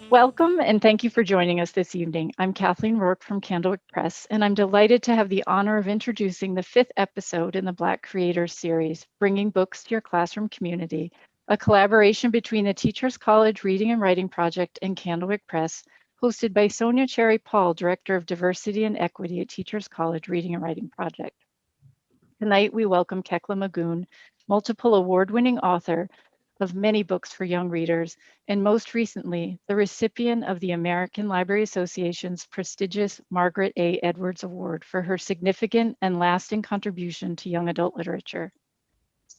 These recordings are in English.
Welcome and thank you for joining us this evening. I'm Kathleen Rourke from Candlewick Press, and I'm delighted to have the honor of introducing the 5th episode in the Black Creators series, Bringing Books to Your Classroom Community, a collaboration between the Teachers College Reading and Writing Project and Candlewick Press, hosted by Sonja Cherry-Paul, Director of Diversity and Equity at Teachers College Reading and Writing Project. Tonight, we welcome Kekla Magoon, multiple award-winning author of many books for young readers, and most recently, the recipient of the American Library Association's prestigious Margaret A. Edwards Award for her significant and lasting contribution to young adult literature.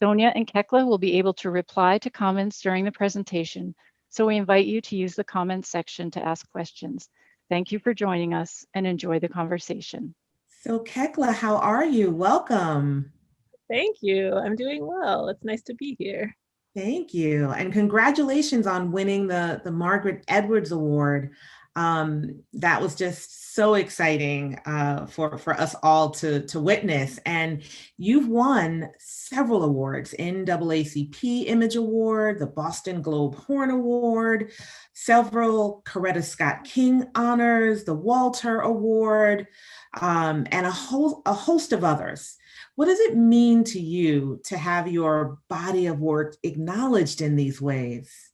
Sonja and Kekla will be able to reply to comments during the presentation, so we invite you to use the comments section to ask questions. Thank you for joining us and enjoy the conversation. So Kekla, how are you? Welcome. Thank you. I'm doing well. It's nice to be here. Thank you. And congratulations on winning the Margaret Edwards Award. That was just so exciting for us all to witness. And you've won several awards: NAACP Image Award, the Boston Globe Horn Award, several Coretta Scott King honors, the Walter Award, and a host of others. What does it mean to you to have your body of work acknowledged in these ways?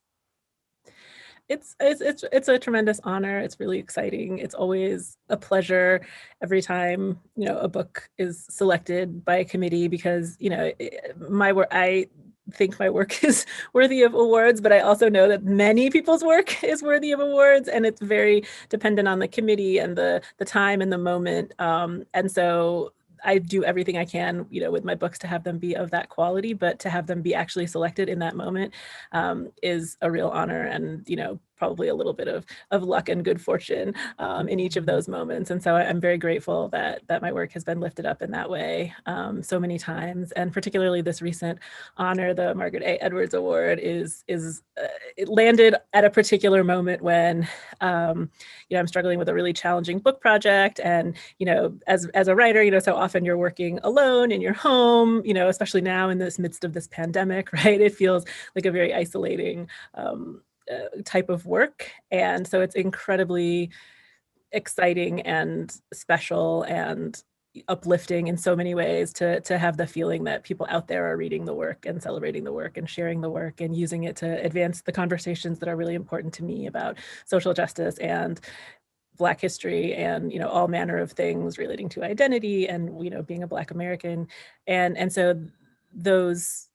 It's a tremendous honor. It's really exciting. It's always a pleasure every time, a book is selected by a committee, because, I think my work is worthy of awards, but I also know that many people's work is worthy of awards, and it's very dependent on the committee and the time and the moment. And so I do everything I can, with my books to have them be of that quality, but to have them be actually selected in that moment is a real honor, and, probably a little bit of luck and good fortune in each of those moments. And so I'm very grateful that my work has been lifted up in that way so many times. And particularly this recent honor, the Margaret A. Edwards Award, it landed at a particular moment when, I'm struggling with a really challenging book project. And, as a writer, so often you're working alone in your home, especially now in this midst of this pandemic, right? It feels like a very isolating type of work. And so it's incredibly exciting and special and uplifting in so many ways to have the feeling that people out there are reading the work and celebrating the work and sharing the work and using it to advance the conversations that are really important to me about social justice and Black history and, all manner of things relating to identity and, being a Black American. And so those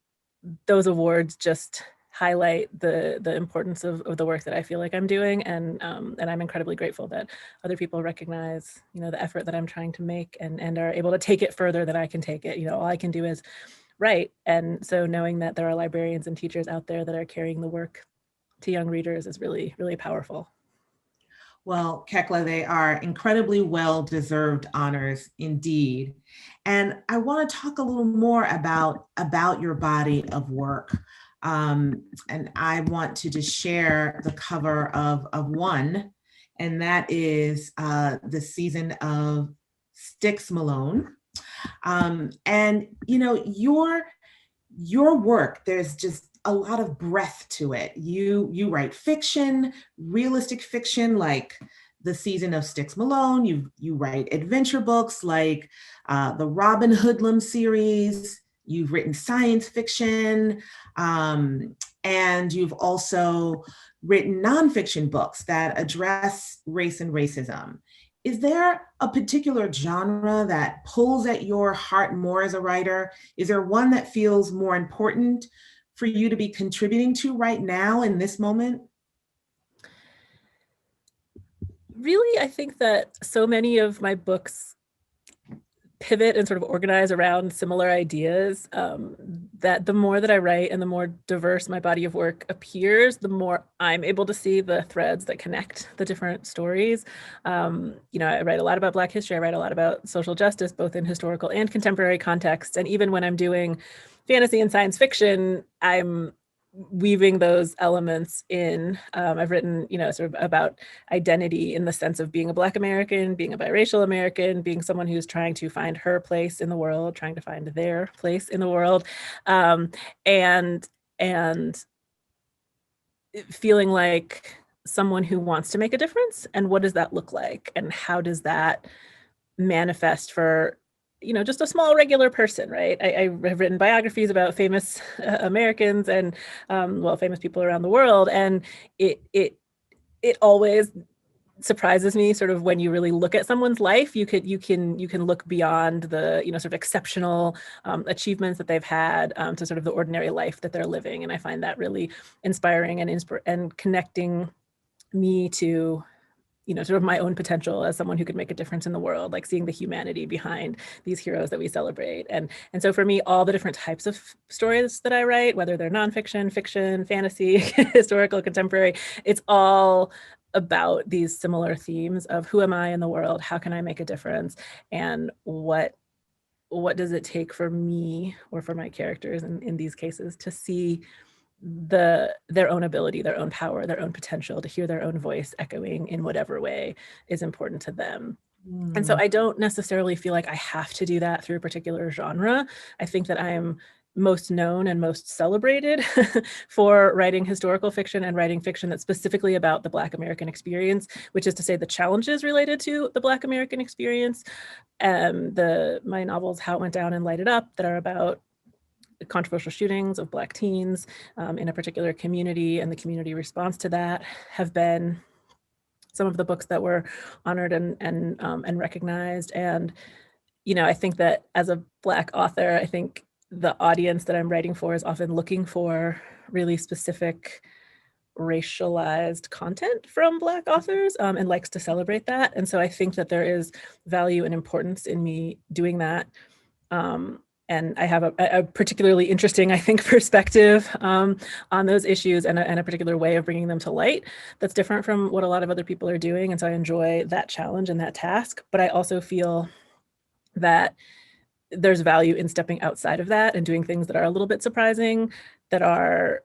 awards just highlight the importance of the work that I feel like I'm doing. And I'm incredibly grateful that other people recognize, the effort that I'm trying to make and are able to take it further than I can take it. All I can do is write. And so knowing that there are librarians and teachers out there that are carrying the work to young readers is really, really powerful. Well, Kekla, they are incredibly well-deserved honors indeed. And I want to talk a little more about your body of work. And I want to just share the cover of one, and that is the season of Styx Malone. And your work, there's just a lot of breadth to it. You write fiction, realistic fiction, like the season of Styx Malone. You write adventure books like the Robin Hoodlum series. You've written science fiction, and you've also written nonfiction books that address race and racism. Is there a particular genre that pulls at your heart more as a writer? Is there one that feels more important for you to be contributing to right now in this moment? Really, I think that so many of my books pivot and sort of organize around similar ideas, that the more that I write and the more diverse my body of work appears, the more I'm able to see the threads that connect the different stories. I write a lot about Black history. I write a lot about social justice, both in historical and contemporary contexts. And even when I'm doing fantasy and science fiction, I'm weaving those elements in. I've written, sort of about identity in the sense of being a Black American, being a biracial American, being someone who's trying to find her place in the world, trying to find their place in the world, and feeling like someone who wants to make a difference. And what does that look like? And how does that manifest for just a small regular person, right? I have written biographies about famous Americans and famous people around the world, and it always surprises me sort of when you really look at someone's life. You can look beyond the sort of exceptional achievements that they've had to sort of the ordinary life that they're living, and I find that really inspiring and connecting me to sort of my own potential as someone who could make a difference in the world, like seeing the humanity behind these heroes that we celebrate. And so for me, all the different types of stories that I write, whether they're nonfiction, fiction, fantasy, historical, contemporary, it's all about these similar themes of who am I in the world? How can I make a difference? And what does it take for me or for my characters in these cases to see their own ability, their own power, their own potential, to hear their own voice echoing in whatever way is important to them. And so I don't necessarily feel like I have to do that through a particular genre. I think that I'm most known and most celebrated for writing historical fiction and writing fiction that's specifically about the Black American experience, which is to say the challenges related to the Black American experience. My novels, How It Went Down and Light It Up, that are about controversial shootings of Black teens in a particular community and the community response to that, have been some of the books that were honored and recognized. And I think that as a Black author, I think the audience that I'm writing for is often looking for really specific racialized content from Black authors and likes to celebrate that. And so I think that there is value and importance in me doing that. And I have a particularly interesting, I think, perspective on those issues and a particular way of bringing them to light that's different from what a lot of other people are doing. And so I enjoy that challenge and that task. But I also feel that there's value in stepping outside of that and doing things that are a little bit surprising, that are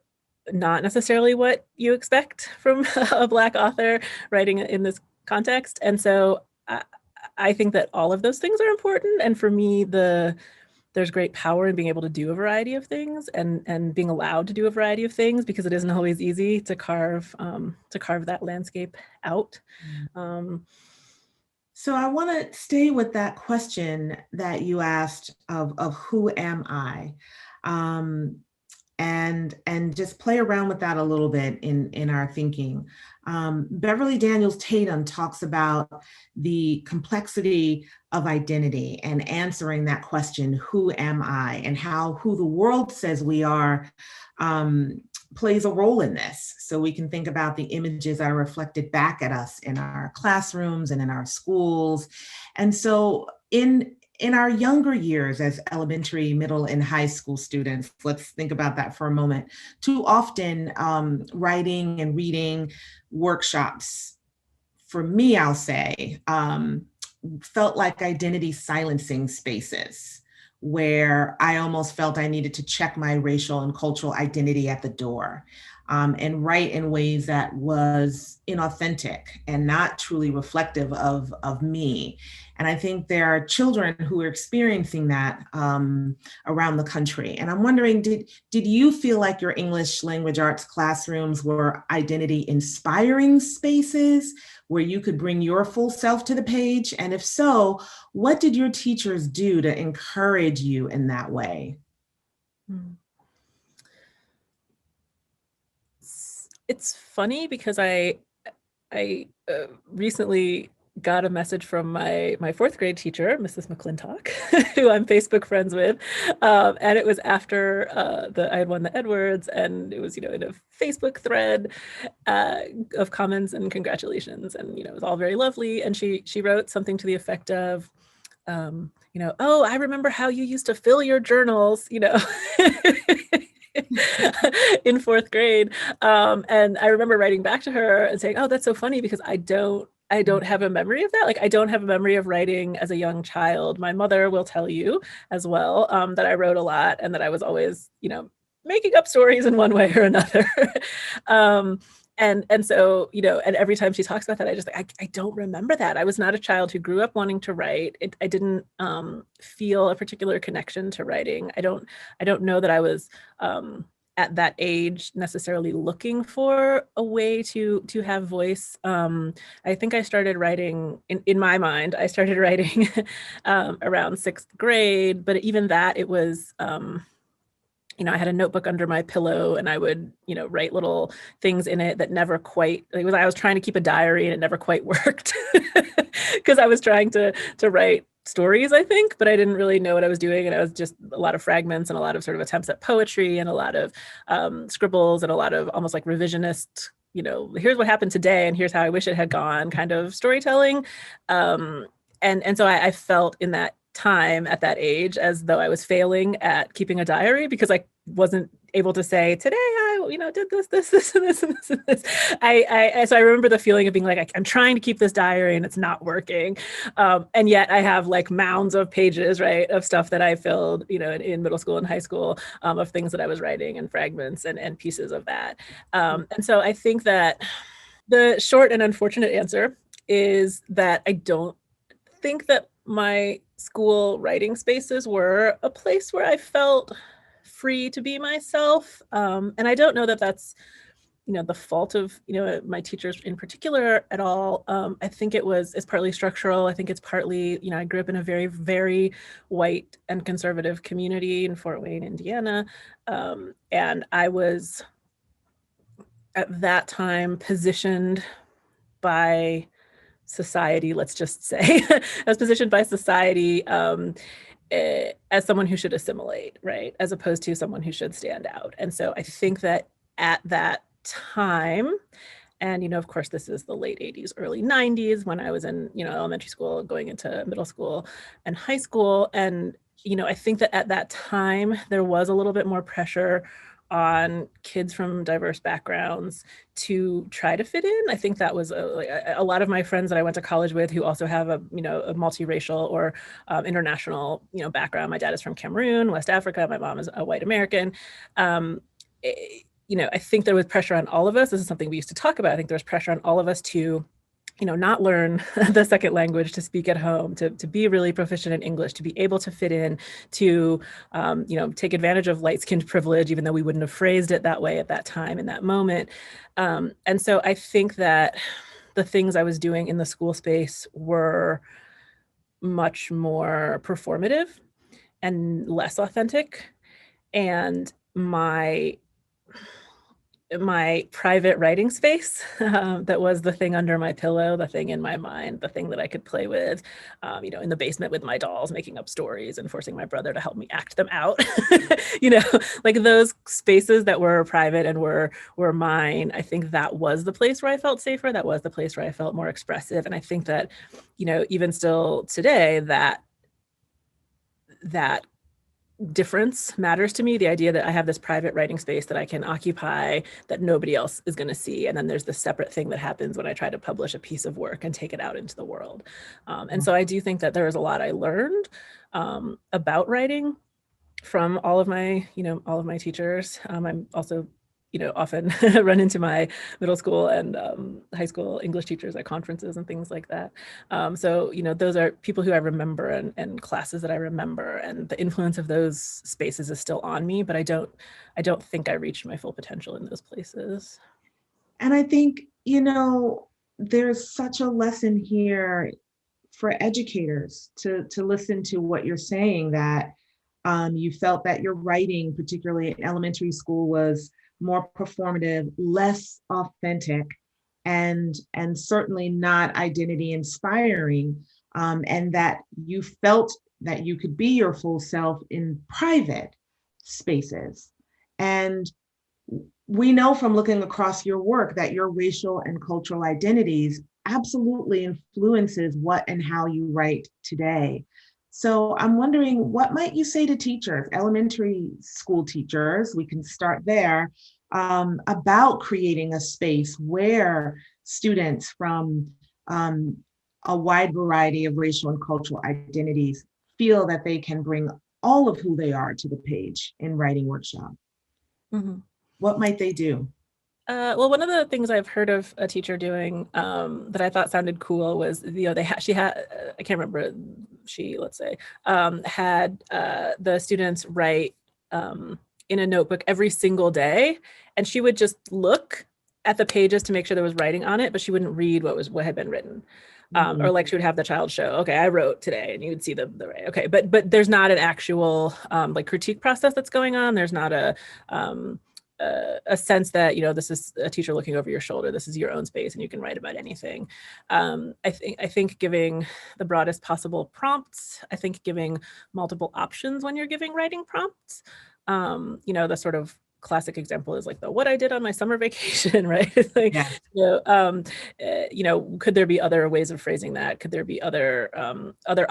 not necessarily what you expect from a Black author writing in this context. And so I think that all of those things are important. And for me, there's great power in being able to do a variety of things and being allowed to do a variety of things, because it isn't always easy to carve that landscape out. So I want to stay with that question that you asked of who am I, and just play around with that a little bit in our thinking. Beverly Daniels Tatum talks about the complexity of identity and answering that question, who am I, and how who the world says we are plays a role in this. So we can think about the images that are reflected back at us in our classrooms and in our schools. And so in our younger years as elementary, middle, and high school students, let's think about that for a moment, too often writing and reading workshops, for me, I'll say, felt like identity silencing spaces where I almost felt I needed to check my racial and cultural identity at the door, and write in ways that was inauthentic and not truly reflective of me. And I think there are children who are experiencing that around the country. And I'm wondering, did you feel like your English language arts classrooms were identity inspiring spaces where you could bring your full self to the page? And if so, what did your teachers do to encourage you in that way? It's funny because I recently got a message from my fourth grade teacher, Mrs. McClintock, who I'm Facebook friends with. And it was after I had won the Edwards, and it was, in a Facebook thread of comments and congratulations. And, it was all very lovely. And she wrote something to the effect of, oh, I remember how you used to fill your journals, in fourth grade. And I remember writing back to her and saying, oh, that's so funny, because I don't have a memory of that. Like, I don't have a memory of writing as a young child. My mother will tell you as well that I wrote a lot and that I was always, making up stories in one way or another. And so, and every time she talks about that, I just I don't remember that. I was not a child who grew up wanting to write. I didn't feel a particular connection to writing. I don't know that I was at that age necessarily looking for a way to have voice. I think I started writing in my mind. I started writing around 6th grade, but even that, it was I had a notebook under my pillow and I would, write little things in it that never quite, I was trying to keep a diary and it never quite worked because I was trying to write stories, I think, but I didn't really know what I was doing. And I was just a lot of fragments and a lot of sort of attempts at poetry and a lot of scribbles and a lot of almost like revisionist, here's what happened today and here's how I wish it had gone kind of storytelling. And so I felt in that time at that age as though I was failing at keeping a diary because I wasn't able to say today I did this and this and this and this. So I remember the feeling of being like I'm trying to keep this diary and it's not working, and yet I have like mounds of pages, right, of stuff that I filled in middle school and high school, of things that I was writing and fragments and pieces of that, and so I think that the short and unfortunate answer is that I don't think that my school writing spaces were a place where I felt free to be myself. And I don't know that that's, the fault of, my teachers in particular at all. I think it's partly structural. I think it's partly, I grew up in a very, very white and conservative community in Fort Wayne, Indiana. And I was at that time positioned by society, let's just say, as positioned by society as someone who should assimilate, right, as opposed to someone who should stand out. And so I think that at that time, and of course this is the late 80s, early 90s when I was in elementary school, going into middle school and high school, and I think that at that time there was a little bit more pressure on kids from diverse backgrounds to try to fit in. I think that was a lot of my friends that I went to college with who also have a multiracial or international background. My dad is from Cameroon, West Africa. My mom is a white American. I think there was pressure on all of us. This is something we used to talk about. I think there was pressure on all of us to not learn the second language, to speak at home, to be really proficient in English, to be able to fit in, to, take advantage of light-skinned privilege, even though we wouldn't have phrased it that way at that time, in that moment. And so I think that the things I was doing in the school space were much more performative and less authentic. And my private writing space that was the thing under my pillow, the thing in my mind, the thing that I could play with, in the basement with my dolls, making up stories and forcing my brother to help me act them out. Like those spaces that were private and were mine. I think that was the place where I felt safer. That was the place where I felt more expressive. And I think that, even still today, that difference matters to me. The idea that I have this private writing space that I can occupy that nobody else is going to see. And then there's this separate thing that happens when I try to publish a piece of work and take it out into the world. And so I do think that there was a lot I learned about writing from all of my teachers. I'm also often run into my middle school and high school English teachers at conferences and things like that. So, those are people who I remember and classes that I remember, and the influence of those spaces is still on me, but I don't think I reached my full potential in those places. And I think, there's such a lesson here for educators to listen to what you're saying, that you felt that your writing, particularly in elementary school, was more performative, less authentic, and certainly not identity inspiring, and that you felt that you could be your full self in private spaces. And we know from looking across your work that your racial and cultural identities absolutely influences what and how you write today. So I'm wondering, what might you say to teachers, elementary school teachers, we can start there, about creating a space where students from a wide variety of racial and cultural identities feel that they can bring all of who they are to the page in writing workshop? Mhm. What might they do? Well, one of the things I've heard of a teacher doing that I thought sounded cool was, she had, I can't remember, let's say, had the students write in a notebook every single day, and she would just look at the pages to make sure there was writing on it, but she wouldn't read what had been written. Or like she would have the child show, okay, I wrote today, and you would see the right. Okay, but there's not an actual like critique process that's going on. There's not a sense that, this is a teacher looking over your shoulder. This is your own space and you can write about anything. I think giving the broadest possible prompts, I think giving multiple options when you're giving writing prompts. The sort of classic example is like what I did on my summer vacation, right? Like, Yeah. Could there be other ways of phrasing that? Could there be other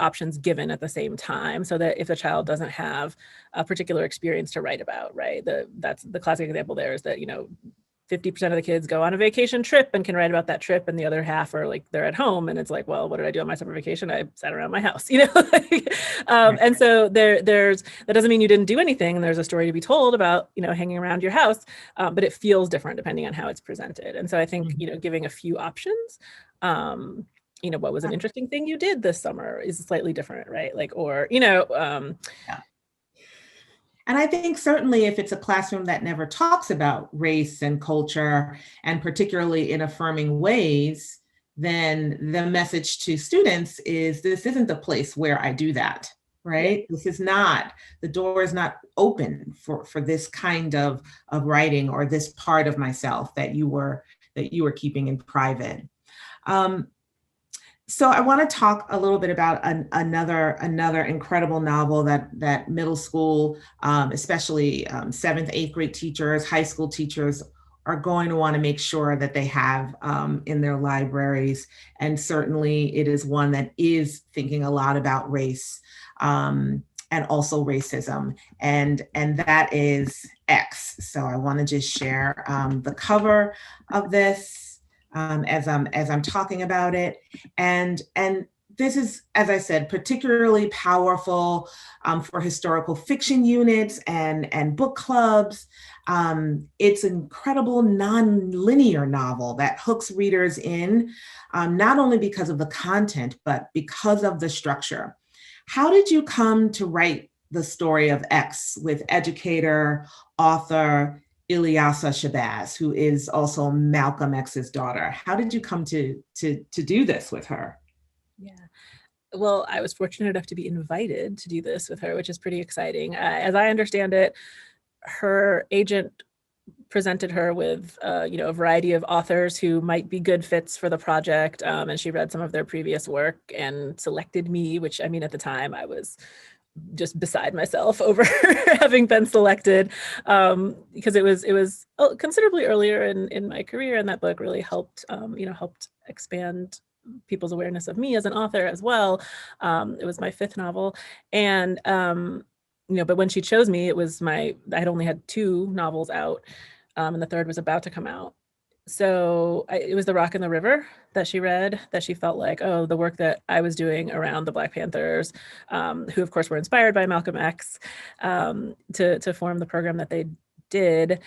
options given at the same time, so that if the child doesn't have a particular experience to write about, right? That's the classic example there is that, 50% of the kids go on a vacation trip and can write about that trip, and the other half are like, they're at home and it's like, well, what did I do on my summer vacation? I sat around my house, and so that doesn't mean you didn't do anything. And there's a story to be told about, hanging around your house, but it feels different depending on how it's presented. And so I think, giving a few options, what was an interesting thing you did this summer is slightly different, right? Like, or, Yeah. And I think certainly if it's a classroom that never talks about race and culture, and particularly in affirming ways, then the message to students is, this isn't the place where I do that, right? Yeah. This is not, the door is not open for this kind of writing, or this part of myself that you were keeping in private. So I want to talk a little bit about another incredible novel that middle school, especially 7th, 8th grade teachers, high school teachers are going to want to make sure that they have in their libraries. And certainly it is one that is thinking a lot about race and also racism. And that is X. So I want to just share the cover of this as I'm talking about it. And this is, as I said, particularly powerful for historical fiction units and book clubs. It's an incredible non-linear novel that hooks readers in, not only because of the content, but because of the structure. How did you come to write the story of X with educator, author, Ilyasah Shabazz, who is also Malcolm X's daughter? How did you come to do this with her? Yeah. Well, I was fortunate enough to be invited to do this with her, which is pretty exciting. As I understand it, her agent presented her with, a variety of authors who might be good fits for the project. And she read some of their previous work and selected me, which, I mean, at the time I was just beside myself over having been selected, because it was considerably earlier in my career, and that book really helped expand people's awareness of me as an author as well. It was my 5th novel, and but when she chose me, I'd only had 2 novels out, and the 3rd was about to come out. So it was The Rock and the River that she read, that she felt like, oh, the work that I was doing around the Black Panthers, who of course were inspired by Malcolm X, to form the program that they did.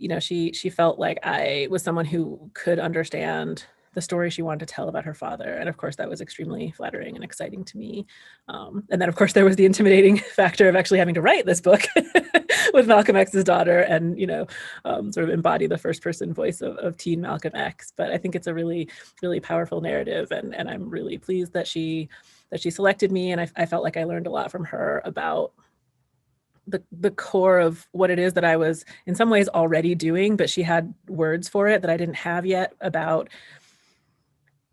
She felt like I was someone who could understand the story she wanted to tell about her father. And of course, that was extremely flattering and exciting to me. And then, of course, there was the intimidating factor of actually having to write this book with Malcolm X's daughter and, sort of embody the first person voice of teen Malcolm X. But I think it's a really, really powerful narrative. And I'm really pleased that she selected me. And I felt like I learned a lot from her about the core of what it is that I was in some ways already doing, but she had words for it that I didn't have yet, about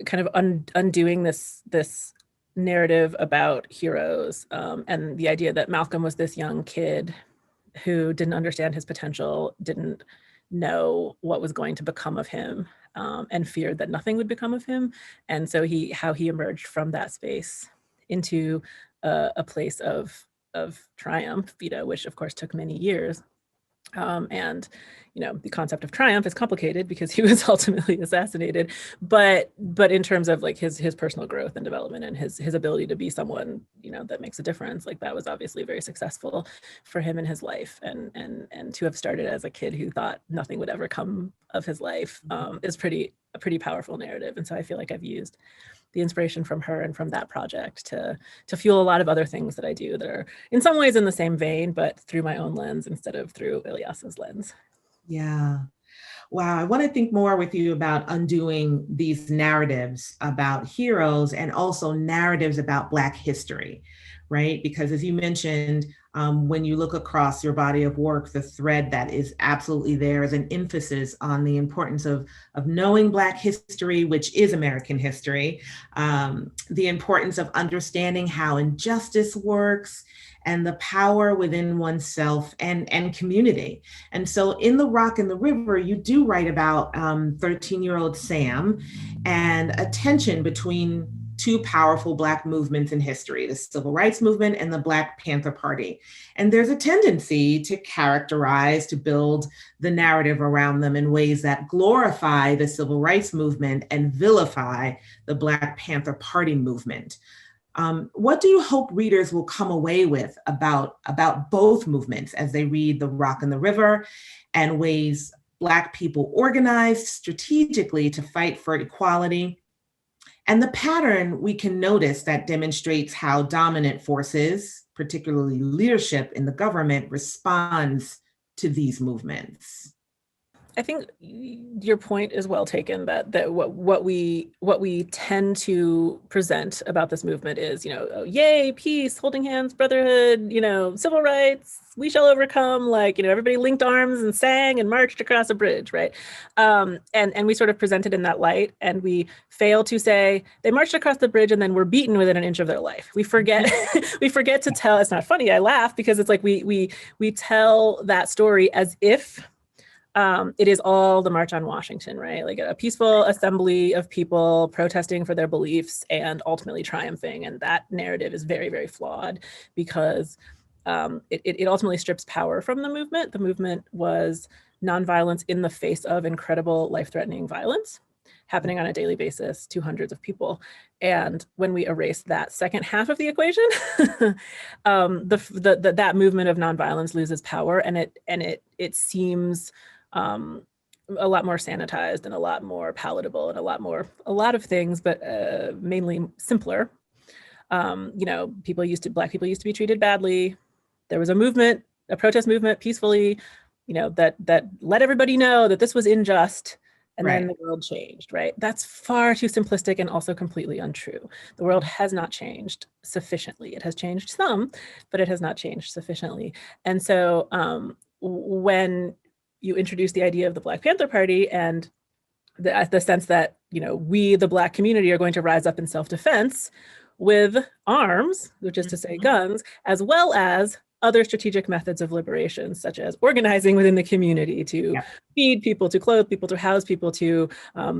kind of undoing this narrative about heroes, and the idea that Malcolm was this young kid who didn't understand his potential, didn't know what was going to become of him, and feared that nothing would become of him. And so how he emerged from that space into a place of triumph, which of course took many years. And, you know, the concept of triumph is complicated because he was ultimately assassinated. But in terms of like his personal growth and development and his ability to be someone, you know, that makes a difference, like that was obviously very successful for him in his life. And to have started as a kid who thought nothing would ever come of his life is a pretty powerful narrative. And so I feel like I've used the inspiration from her and from that project to fuel a lot of other things that I do that are in some ways in the same vein, but through my own lens instead of through Ilyas's lens. Yeah. Wow, I want to think more with you about undoing these narratives about heroes and also narratives about Black history, right? Because as you mentioned, when you look across your body of work, the thread that is absolutely there is an emphasis on the importance of knowing Black history, which is American history, the importance of understanding how injustice works, and the power within oneself and community. And so in The Rock and the River, you do write about 13-year-old Sam and a tension between two powerful Black movements in history, the Civil Rights Movement and the Black Panther Party. And there's a tendency to characterize, to build the narrative around them in ways that glorify the Civil Rights Movement and vilify the Black Panther Party movement. What do you hope readers will come away with about both movements as they read The Rock and the River and ways Black people organized strategically to fight for equality, and the pattern we can notice that demonstrates how dominant forces, particularly leadership in the government, responds to these movements? I think your point is well taken, that what we tend to present about this movement is, you know, oh, yay, peace, holding hands, brotherhood, you know, civil rights, we shall overcome, like, you know, everybody linked arms and sang and marched across a bridge, right? And we sort of present it in that light, and we fail to say they marched across the bridge and then were beaten within an inch of their life. We forget we forget to tell. It's not funny, I laugh, because it's like we tell that story as if it is all the March on Washington, right? Like a peaceful assembly of people protesting for their beliefs and ultimately triumphing. And that narrative is very, very flawed because it ultimately strips power from the movement. The movement was nonviolence in the face of incredible life-threatening violence happening on a daily basis to hundreds of people. And when we erase that second half of the equation, that movement of nonviolence loses power, and it seems a lot more sanitized and a lot more palatable and a lot of things, but mainly simpler. You know, Black people used to be treated badly. There was a movement, a protest movement, peacefully, you know, that let everybody know that this was unjust. And Right. then the world changed, right? That's far too simplistic and also completely untrue. The world has not changed sufficiently. It has changed some, but it has not changed sufficiently. And so when you introduce the idea of the Black Panther Party and the sense that, you know, we, the Black community, are going to rise up in self-defense with arms, which is to say guns, as well as other strategic methods of liberation, such as organizing within the community to feed people, to clothe people, to house people, to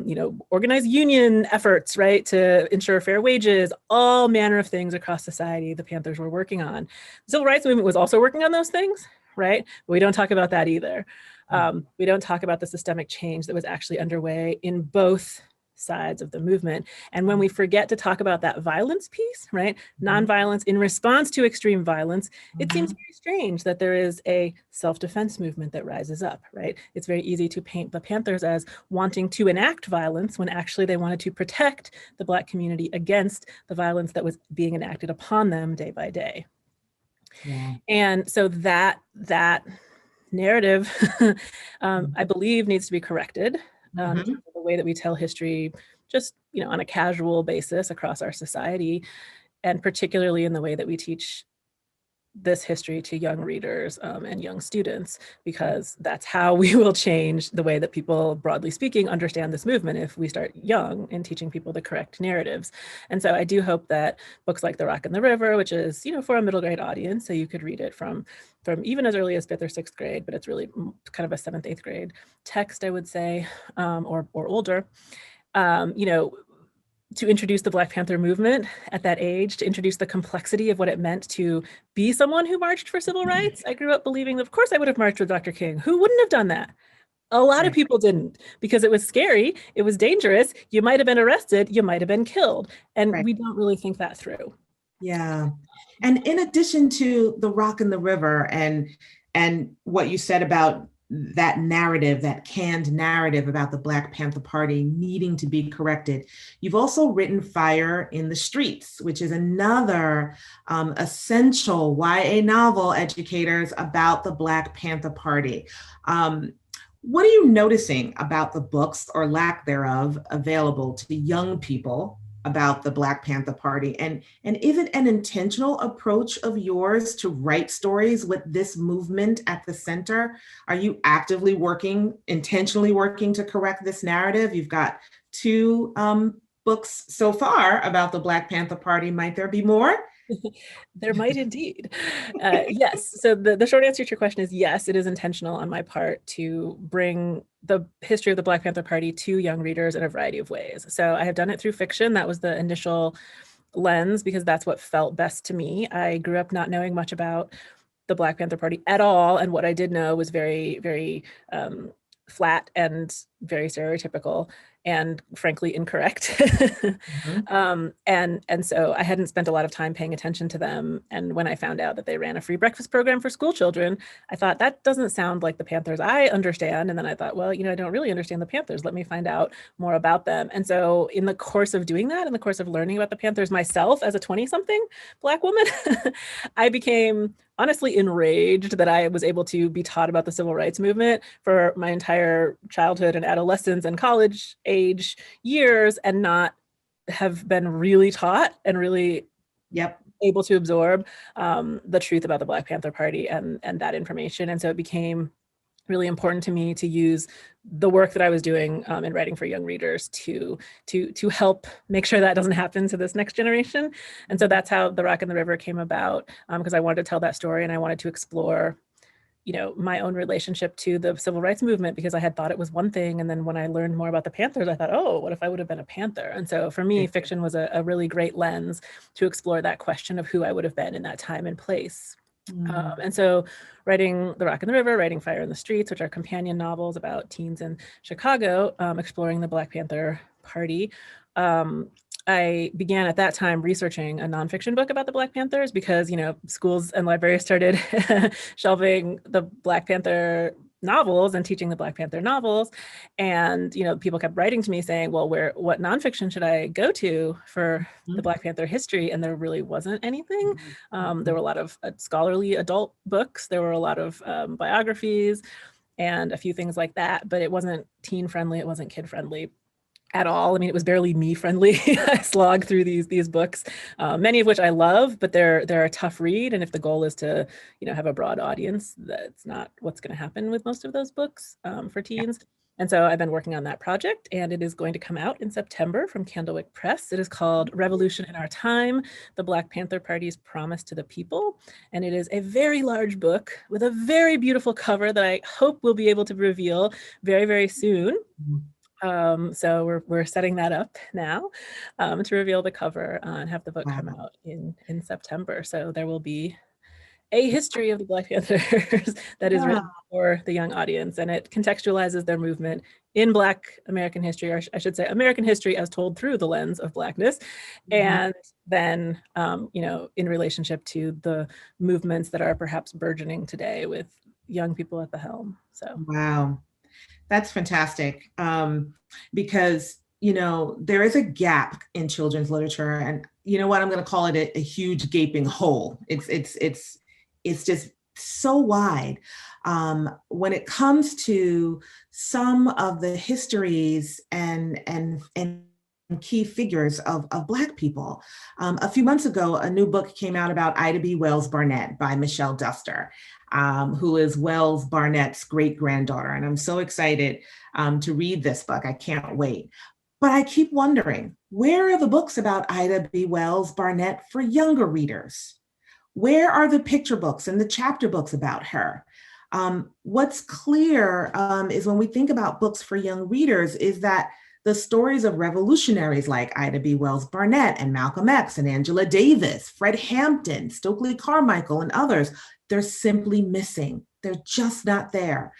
you know, organize union efforts, right, to ensure fair wages, all manner of things across society the Panthers were working on. The Civil Rights Movement was also working on those things, right? But we don't talk about that either. We don't talk about the systemic change that was actually underway in both sides of the movement. And when we forget to talk about that violence piece, right? Nonviolence in response to extreme violence, it seems very strange that there is a self-defense movement that rises up, right? It's very easy to paint the Panthers as wanting to enact violence when actually they wanted to protect the Black community against the violence that was being enacted upon them day by day. Yeah. And so that narrative, I believe, needs to be corrected. In terms of the way that we tell history, just, you know, on a casual basis across our society, and particularly in the way that we teach this history to young readers and young students, because that's how we will change the way that people, broadly speaking, understand this movement if we start young in teaching people the correct narratives. And so I do hope that books like The Rock and the River, which is, you know, for a middle grade audience, so you could read it from even as early as 5th or 6th grade, but it's really kind of a 7th, 8th grade text, I would say, or older, you know, to introduce the Black Panther movement at that age, to introduce the complexity of what it meant to be someone who marched for civil rights. I grew up believing that, of course, I would have marched with Dr. King. Who wouldn't have done that? A lot of people didn't, because it was scary, it was dangerous, you might have been arrested, you might have been killed. And we don't really think that through. Yeah. And in addition to The Rock and the River and what you said about that narrative, that canned narrative about the Black Panther Party needing to be corrected, you've also written Fire in the Streets, which is another essential YA novel, educators, about the Black Panther Party. What are you noticing about the books, or lack thereof, available to young people about the Black Panther Party? And is it an intentional approach of yours to write stories with this movement at the center? Are you actively intentionally working to correct this narrative? You've got 2 books so far about the Black Panther Party. Might there be more? There might indeed. Yes. So the short answer to your question is yes, it is intentional on my part to bring the history of the Black Panther Party to young readers in a variety of ways. So I have done it through fiction. That was the initial lens, because that's what felt best to me. I grew up not knowing much about the Black Panther Party at all. And what I did know was very, very flat and very stereotypical, and frankly incorrect. And so I hadn't spent a lot of time paying attention to them. And when I found out that they ran a free breakfast program for school children, I thought, that doesn't sound like the Panthers I understand. And then I thought, well, I don't really understand the Panthers. Let me find out more about them. And so in the course of doing that, in the course of learning about the Panthers myself as a 20-something Black woman, I became honestly enraged that I was able to be taught about the civil rights movement for my entire childhood and adolescence and college age years, and not have been really taught and really able to absorb the truth about the Black Panther Party and that information. And so it became really important to me to use the work that I was doing in writing for young readers to help make sure that doesn't happen to this next generation. And so that's how The Rock and the River came about, because I wanted to tell that story, and I wanted to explore my own relationship to the civil rights movement, because I had thought it was one thing. And then when I learned more about the Panthers, I thought, oh, what if I would have been a Panther? And so for me, fiction was a really great lens to explore that question of who I would have been in that time and place. And so writing The Rock and the River, writing Fire in the Streets, which are companion novels about teens in Chicago, exploring the Black Panther Party, I began at that time researching a nonfiction book about the Black Panthers, because, schools and libraries started shelving the Black Panther novels and teaching the Black Panther novels. And, people kept writing to me saying, well, what nonfiction should I go to for the Black Panther history? And there really wasn't anything. There were a lot of scholarly adult books. There were a lot of biographies and a few things like that, but it wasn't teen friendly. It wasn't kid friendly at all. I mean, it was barely me friendly. I slogged through these books, many of which I love, but they're a tough read. And if the goal is to, have a broad audience, that's not what's going to happen with most of those books for teens. And so I've been working on that project, and it is going to come out in September from Candlewick Press. It is called Revolution in Our Time, The Black Panther Party's Promise to the People. And it is a very large book with a very beautiful cover that I hope we'll be able to reveal very, very soon. So we're setting that up now to reveal the cover and have the book come out in September. So there will be a history of the Black Panthers that is written for the young audience, and it contextualizes their movement in Black American history, or I should say American history as told through the lens of Blackness, and then in relationship to the movements that are perhaps burgeoning today with young people at the helm. So wow. That's fantastic, because, there is a gap in children's literature, and you know what, I'm going to call it a huge gaping hole. It's just so wide when it comes to some of the histories and key figures of Black people. A few months ago, a new book came out about Ida B. Wells Barnett by Michelle Duster, who is Wells Barnett's great-granddaughter. And I'm so excited to read this book. I can't wait. But I keep wondering, where are the books about Ida B. Wells Barnett for younger readers? Where are the picture books and the chapter books about her? What's clear is when we think about books for young readers is that the stories of revolutionaries like Ida B. Wells Barnett and Malcolm X and Angela Davis, Fred Hampton, Stokely Carmichael, and others, they're simply missing. They're just not there.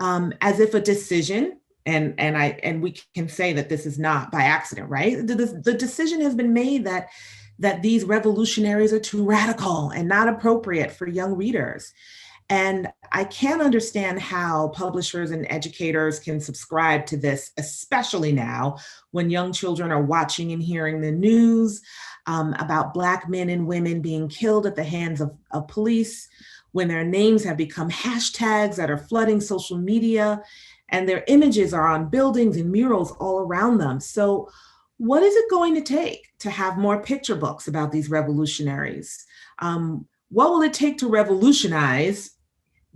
As if a decision, and we can say that this is not by accident, right? The decision has been made that these revolutionaries are too radical and not appropriate for young readers. And I can't understand how publishers and educators can subscribe to this, especially now when young children are watching and hearing the news about Black men and women being killed at the hands of police, when their names have become hashtags that are flooding social media, and their images are on buildings and murals all around them. So what is it going to take to have more picture books about these revolutionaries? What will it take to revolutionize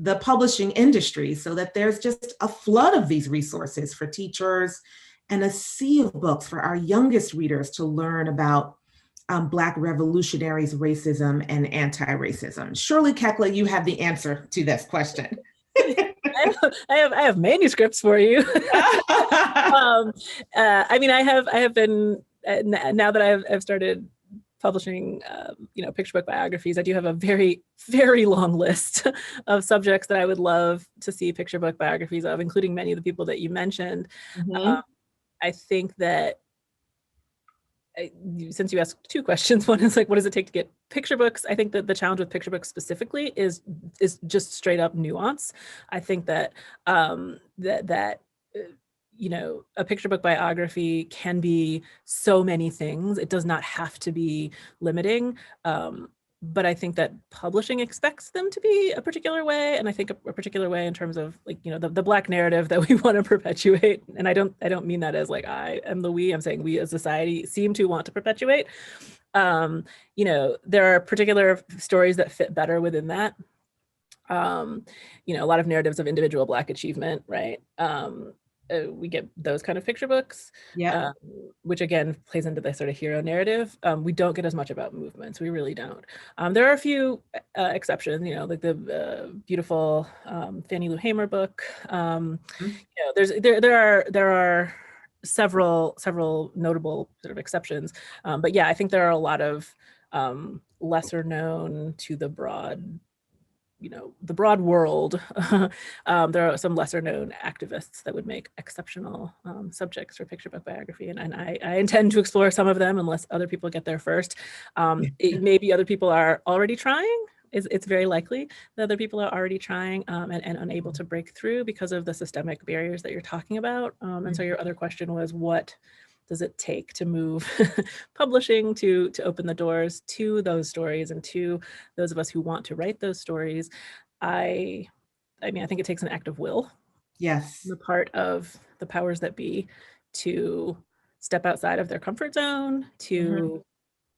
the publishing industry so that there's just a flood of these resources for teachers and a sea of books for our youngest readers to learn about Black revolutionaries, racism, and anti-racism? Surely, Kekla, you have the answer to this question. I have manuscripts for you. I mean, I have been, now that I've started publishing, picture book biographies, I do have a very, very long list of subjects that I would love to see picture book biographies of, including many of the people that you mentioned. Mm-hmm. I think that since you asked two questions, one is like, what does it take to get picture books? I think that the challenge with picture books specifically is just straight up nuance. I think that a picture book biography can be so many things. It does not have to be limiting. But I think that publishing expects them to be a particular way. And I think a particular way in terms of the Black narrative that we want to perpetuate. And I don't mean that as like, I am the we, I'm saying we as society seem to want to perpetuate. There are particular stories that fit better within that. A lot of narratives of individual Black achievement, right? We get those kind of picture books, which again plays into the sort of hero narrative. We don't get as much about movements. We really don't. There are a few exceptions, like the beautiful Fannie Lou Hamer book. There are several notable sort of exceptions. But yeah, I think there are a lot of lesser known to the broad world. There are some lesser known activists that would make exceptional subjects for picture book biography. And I intend to explore some of them unless other people get there first. Maybe other people are already trying. It's very likely that other people are already trying and unable to break through because of the systemic barriers that you're talking about. And so your other question was, what does it take to move publishing to open the doors to those stories and to those of us who want to write those stories? I think it takes an act of will. Yes. On the part of the powers that be to step outside of their comfort zone, to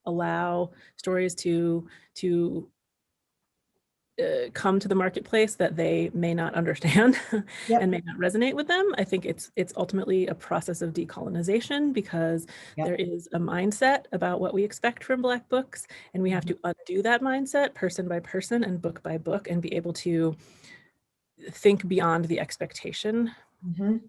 allow stories to come to the marketplace that they may not understand and may not resonate with them. I think it's ultimately a process of decolonization because there is a mindset about what we expect from Black books, and we have to undo that mindset person by person and book by book and be able to think beyond the expectation. And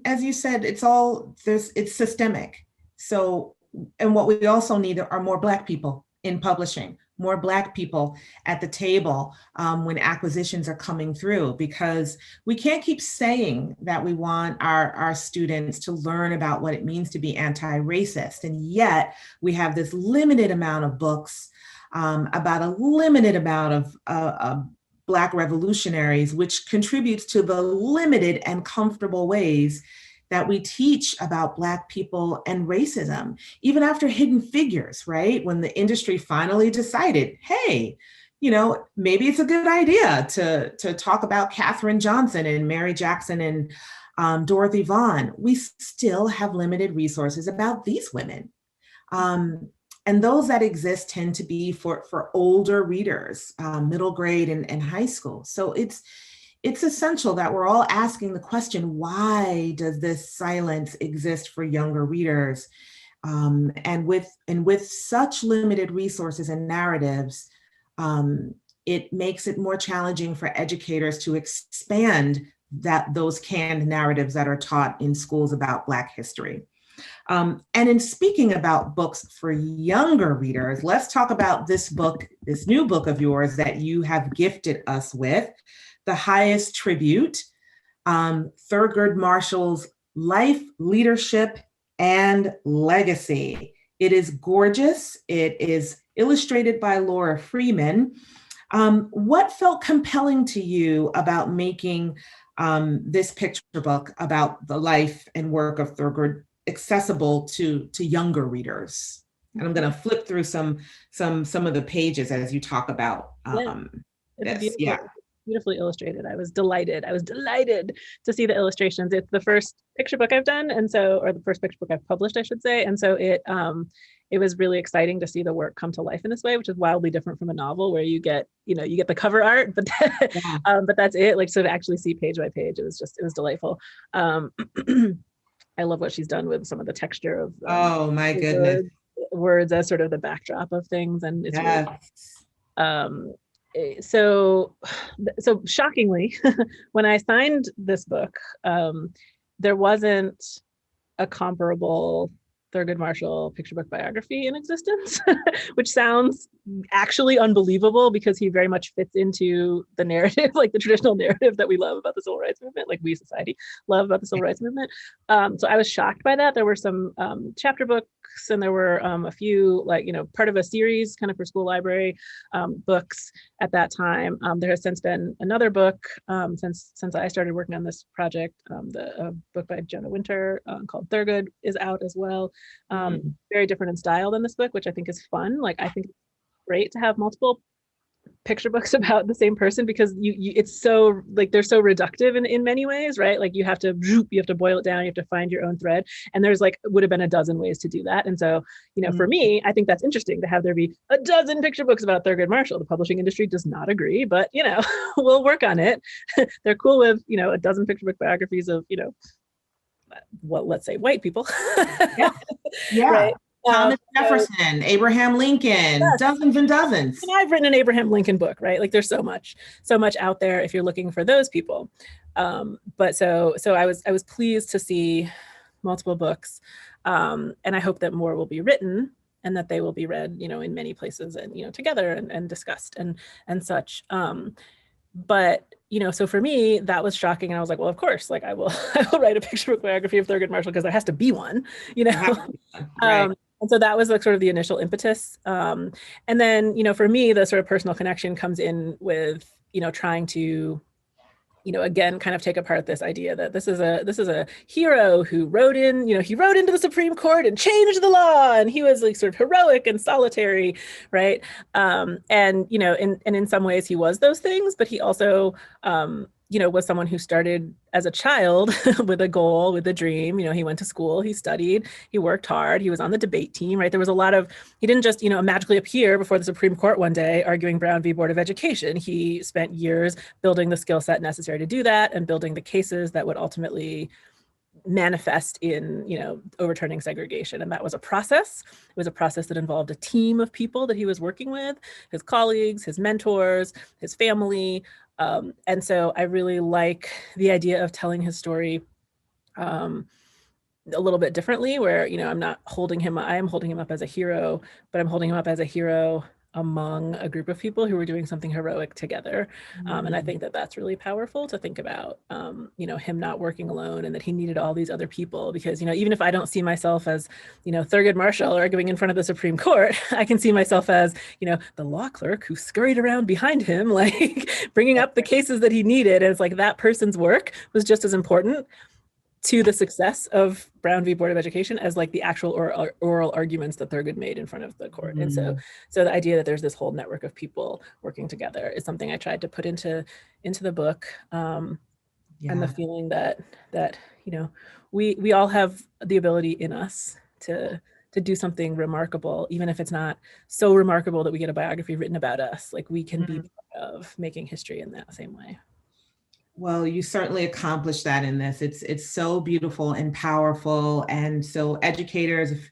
as you said, it's systemic. So, and what we also need are more Black people in publishing, more Black people at the table when acquisitions are coming through, because we can't keep saying that we want our students to learn about what it means to be anti-racist. And yet we have this limited amount of books about a limited amount of Black revolutionaries, which contributes to the limited and comfortable ways that we teach about Black people and racism, even after Hidden Figures, right? When the industry finally decided, hey, maybe it's a good idea to talk about Katherine Johnson and Mary Jackson and Dorothy Vaughan. We still have limited resources about these women. And those that exist tend to be for older readers, middle grade and high school. So it's essential that we're all asking the question, why does this silence exist for younger readers? And with such limited resources and narratives, it makes it more challenging for educators to expand those canned narratives that are taught in schools about Black history. And in speaking about books for younger readers, let's talk about this book, this new book of yours that you have gifted us with, The Highest Tribute, Thurgood Marshall's Life, Leadership, and Legacy. It is gorgeous. It is illustrated by Laura Freeman. What felt compelling to you about making this picture book about the life and work of Thurgood accessible to younger readers? And I'm going to flip through some of the pages as you talk about this. Yeah. Beautifully illustrated. I was delighted to see the illustrations. It's the first picture book I've done, and so, or the first picture book I've published, I should say. And so it was really exciting to see the work come to life in this way, which is wildly different from a novel where you get the cover art, but but that's it. Like, so to actually see page by page, it was delightful. I love what she's done with some of the texture of oh my goodness, words as sort of the backdrop of things, and it's really, so shockingly, when I signed this book, there wasn't a comparable Thurgood Marshall picture book biography in existence, which sounds actually unbelievable because he very much fits into the narrative, like the traditional narrative that we love about the civil rights movement, like we society love about the civil rights movement. So I was shocked by that. There were some chapter books, and there were a few, like, part of a series kind of for school library books at that time. There has since been another book since I started working on this project. The book by Jonah Winter called Thurgood is out as well. Very different in style than this book, which I think is fun. Like, I think it's great to have multiple picture books about the same person, because it's so, like, they're so reductive in many ways, right? Like, you have to boil it down, you have to find your own thread, and there's would have been a dozen ways to do that. And so, for me, I think that's interesting to have there be a dozen picture books about Thurgood Marshall. The publishing industry does not agree, but we'll work on it. They're cool with a dozen picture book biographies of well, let's say white people. Yeah. Right? Thomas Jefferson, so, Abraham Lincoln, yes. Dozens and dozens. And I've written an Abraham Lincoln book, right? Like, there's so much out there if you're looking for those people. But so I was pleased to see multiple books, and I hope that more will be written and that they will be read, in many places and together and discussed and such. But so for me, that was shocking, and I was like, well, of course, like, I will write a picture book biography of Thurgood Marshall, because there has to be one, Right. And so that was like sort of the initial impetus. And then, for me, the sort of personal connection comes in with, trying to, again, kind of take apart this idea that this is a hero who rode into the Supreme Court and changed the law, and he was like sort of heroic and solitary, right? And in some ways he was those things, but he also was someone who started as a child with a goal, with a dream. He went to school, he studied, he worked hard, he was on the debate team, right? There was a lot of, he didn't just, magically appear before the Supreme Court one day arguing Brown v. Board of Education. He spent years building the skill set necessary to do that and building the cases that would ultimately manifest in, overturning segregation. And that was a process. It was a process that involved a team of people that he was working with, his colleagues, his mentors, his family. And so I really like the idea of telling his story a little bit differently, where, I'm not holding him, I am holding him up as a hero, but I'm holding him up as a hero among a group of people who were doing something heroic together. And I think that that's really powerful to think about, him not working alone, and that he needed all these other people, because, even if I don't see myself as, Thurgood Marshall arguing in front of the Supreme Court, I can see myself as, the law clerk who scurried around behind him, like bringing up the cases that he needed. And it's like that person's work was just as important to the success of Brown v. Board of Education as like the actual oral arguments that Thurgood made in front of the court. And so the idea that there's this whole network of people working together is something I tried to put into the book. And the feeling that we all have the ability in us to do something remarkable, even if it's not so remarkable that we get a biography written about us. Like, we can be part of making history in that same way. Well, you certainly accomplished that in this. It's so beautiful and powerful. And so educators, if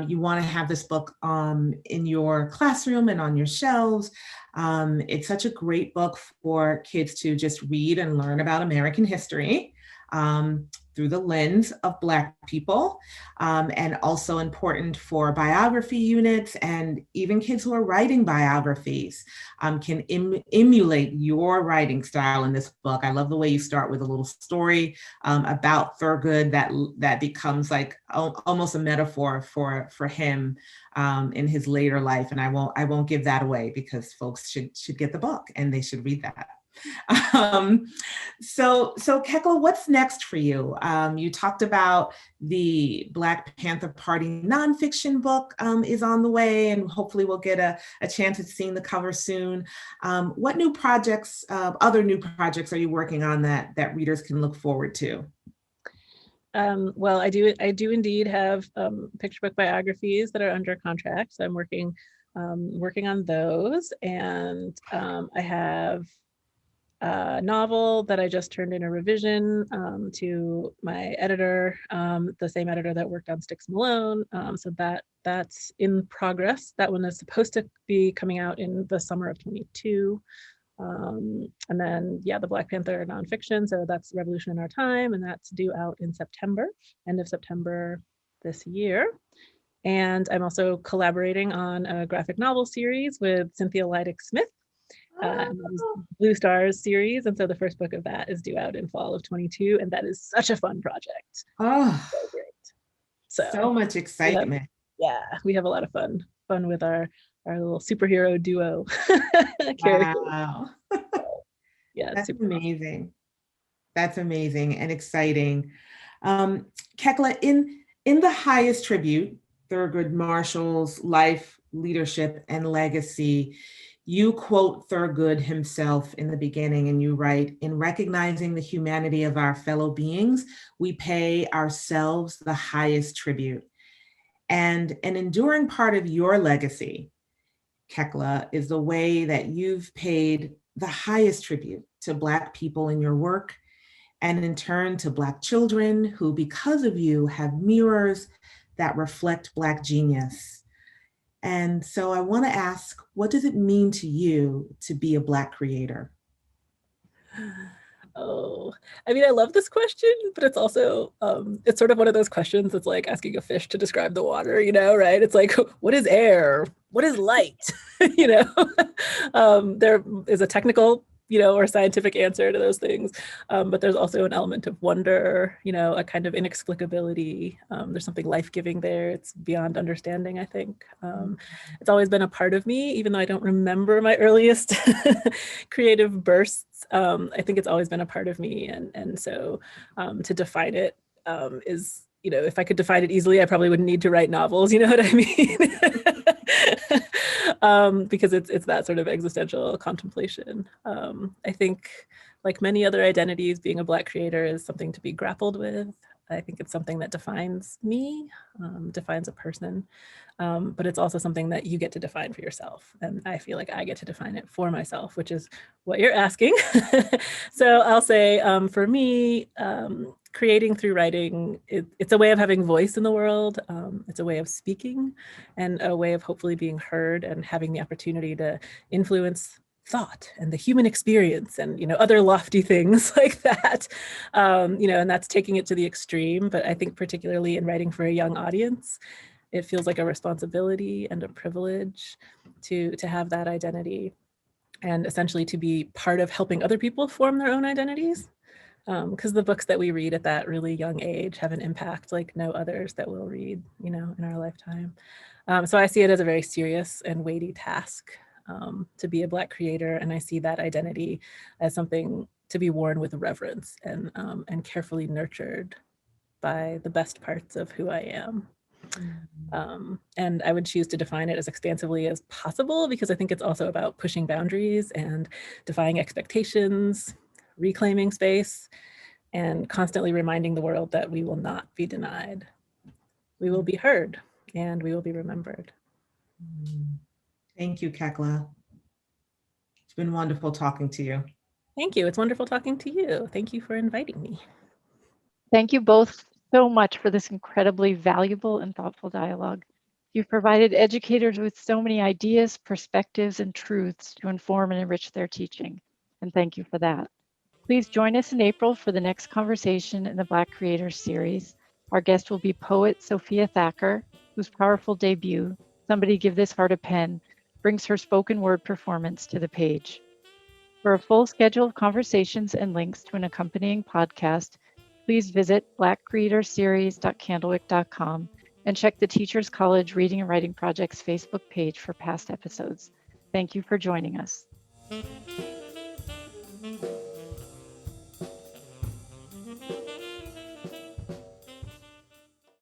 you want to have this book in your classroom and on your shelves, it's such a great book for kids to just read and learn about American history through the lens of Black people, and also important for biography units, and even kids who are writing biographies can emulate your writing style in this book. I love the way you start with a little story about Thurgood that becomes like almost a metaphor for him in his later life. And I won't give that away because folks should get the book and they should read that. So Kekla, what's next for you? You talked about the Black Panther Party nonfiction book is on the way, and hopefully we'll get a chance at seeing the cover soon. What new projects, other new projects are you working on that readers can look forward to? Well, I do indeed have picture book biographies that are under contract. So I'm working on those, and I have a novel that I just turned in a revision to my editor, the same editor that worked on Sticks Malone. So that's in progress. That one is supposed to be coming out in the summer of 22. And then, yeah, the Black Panther nonfiction. So that's Revolution in Our Time, and that's due out in September, end of September this year. And I'm also collaborating on a graphic novel series with Cynthia Leidig-Smith. Blue Stars series, and so the first book of that is due out in fall of 22, and that is such a fun project. Oh, so great! So much excitement. We have a lot of fun with our little superhero duo. Wow. Yeah, that's super amazing. Awesome. That's amazing and exciting. Kekla, in the highest tribute, Thurgood Marshall's life, leadership, and legacy, you quote Thurgood himself in the beginning, and you write, "In recognizing the humanity of our fellow beings, we pay ourselves the highest tribute." And an enduring part of your legacy, Kekla, is the way that you've paid the highest tribute to Black people in your work, and in turn to Black children who, because of you, have mirrors that reflect Black genius. And so I want to ask, what does it mean to you to be a Black creator? Oh, I mean, I love this question, but it's also, it's sort of one of those questions that's like asking a fish to describe the water, right? It's like, what is air? What is light? There is a technical or scientific answer to those things. But there's also an element of wonder, a kind of inexplicability. There's something life-giving there. It's beyond understanding, I think. It's always been a part of me, even though I don't remember my earliest creative bursts. I think it's always been a part of me. And so to define it is, if I could define it easily, I probably wouldn't need to write novels, you know what I mean? Because it's that sort of existential contemplation. I think, like many other identities, being a Black creator is something to be grappled with. I think it's something that defines me, defines a person, but it's also something that you get to define for yourself. And I feel like I get to define it for myself, which is what you're asking. So I'll say, for me, creating through writing, it's a way of having voice in the world. It's a way of speaking, and a way of hopefully being heard and having the opportunity to influence thought and the human experience and other lofty things like that. And that's taking it to the extreme. But I think particularly in writing for a young audience, it feels like a responsibility and a privilege to have that identity, and essentially to be part of helping other people form their own identities. Because the books that we read at that really young age have an impact like no others that we'll read, in our lifetime. So I see it as a very serious and weighty task to be a Black creator, and I see that identity as something to be worn with reverence and carefully nurtured by the best parts of who I am. And I would choose to define it as expansively as possible, because I think it's also about pushing boundaries and defying expectations, reclaiming space, and constantly reminding the world that we will not be denied. We will be heard, and we will be remembered. Thank you, Kekla. It's been wonderful talking to you. Thank you. It's wonderful talking to you. Thank you for inviting me. Thank you both so much for this incredibly valuable and thoughtful dialogue. You've provided educators with so many ideas, perspectives, and truths to inform and enrich their teaching. And thank you for that. Please join us in April for the next conversation in the Black Creators series. Our guest will be poet Sophia Thacker, whose powerful debut, Somebody Give This Heart a Pen, brings her spoken word performance to the page. For a full schedule of conversations and links to an accompanying podcast, please visit blackcreatorseries.candlewick.com and check the Teachers College Reading and Writing Project's Facebook page for past episodes. Thank you for joining us.